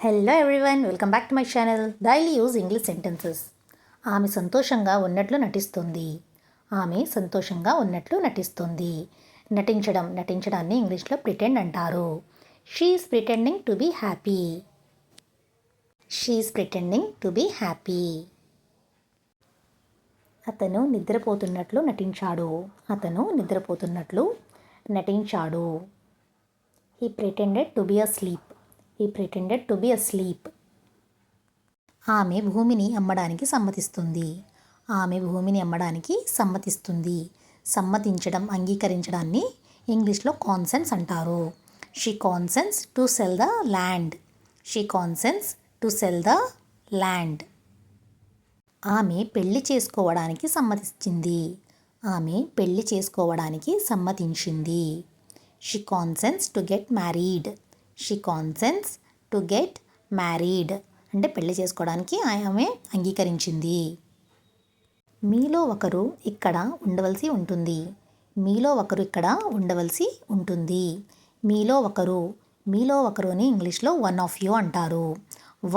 Hello everyone, welcome back to my channel daily use English sentences. ఆమె సంతోషంగా ఉన్నట్లు నటిస్తుంది. ఆమె సంతోషంగా ఉన్నట్లు నటిస్తుంది. నటించడాన్ని ఇంగ్లీష్లో ప్రిటెండ్ అంటారు. She is pretending to be happy. She is pretending to be happy. అతను నిద్రపోతున్నట్లు నటించాడు. అతను నిద్రపోతున్నట్లు నటించాడు. He pretended to be asleep. He pretended to be asleep. ఆమె భూమిని అమ్మడానికి సమ్మతిస్తుంది. ఆమె భూమిని అమ్మడానికి సమ్మతిస్తుంది. సమ్మతించడం, అంగీకరించడాన్ని ఇంగ్లీష్లో కాన్సెన్స్ అంటారు. She consents to sell the land. She consents to sell the land. ఆమె పెళ్లి చేసుకోవడానికి సమ్మతించింది. ఆమె పెళ్లి చేసుకోవడానికి సమ్మతించింది. She consents to get married. She consents to get married అంటే పెళ్లి చేసుకోవడానికి ఆమె అంగీకరించింది. మీలో ఒకరు ఇక్కడ ఉండవలసి ఉంటుంది. మీలో ఒకరు ఇక్కడ ఉండవలసి ఉంటుంది. మీలో ఒకరు అని ఇంగ్లీష్లో వన్ ఆఫ్ యూ అంటారు.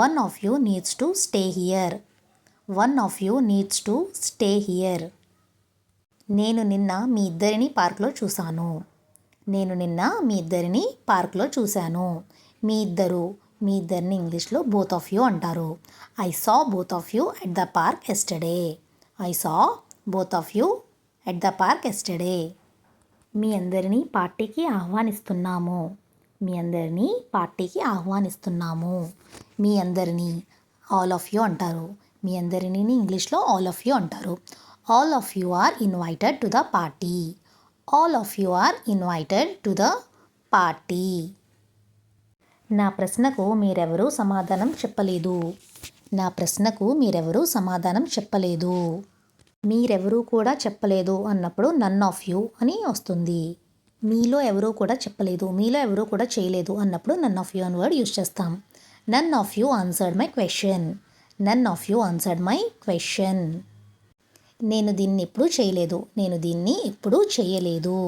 One of you needs to stay here. One of you needs to stay here. నేను నిన్న మీ ఇద్దరిని పార్క్లో చూశాను. నేను నిన్న మీ ఇద్దరిని పార్క్లో చూశాను. మీ ఇద్దరిని ఇంగ్లీష్లో బోత్ ఆఫ్ యూ అంటారు. I saw both of you at the park yesterday. I saw both of you at the park yesterday. మీ అందరినీ పార్టీకి ఆహ్వానిస్తున్నాము. మీ అందరినీ పార్టీకి ఆహ్వానిస్తున్నాము. మీ అందరినీ ఆల్ ఆఫ్ యూ అంటారు. మీ అందరినీ ఇంగ్లీష్లో ఆల్ ఆఫ్ యూ అంటారు. All of you are invited to the party. All of you are invited to the party. నా ప్రశ్నకు మీరెవరూ సమాధానం చెప్పలేదు. నా ప్రశ్నకు మీరెవరూ సమాధానం చెప్పలేదు. మీరెవరూ కూడా చెప్పలేదు అన్నప్పుడు నన్ ఆఫ్ యూ అని వస్తుంది. మీలో ఎవరూ కూడా చెప్పలేదు, మీలో ఎవరూ కూడా చేయలేదు అన్నప్పుడు నన్ ఆఫ్ యూ అని వర్డ్ యూజ్ చేస్తాం. None of you answered my question. None of you answered my question. నేను దీన్ని ఎప్పుడూ చేయలేదు. నేను దీన్ని ఎప్పుడూ చేయలేదు.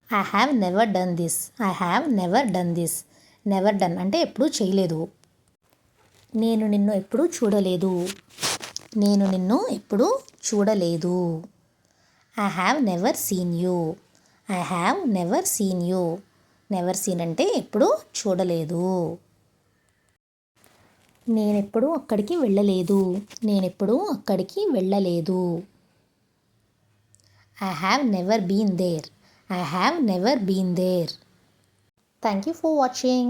I have never done this. I have never done this. Never done అంటే ఎప్పుడూ చేయలేదు. నేను నిన్ను ఎప్పుడూ చూడలేదు. నేను నిన్ను ఎప్పుడూ చూడలేదు. I have never seen you. I have never seen you. Never seen అంటే ఎప్పుడూ చూడలేదు. నేనెప్పుడూ అక్కడికి వెళ్ళలేదు. నేనెప్పుడూ అక్కడికి వెళ్ళలేదు. I have never been there. I have never been there. Thank you for watching.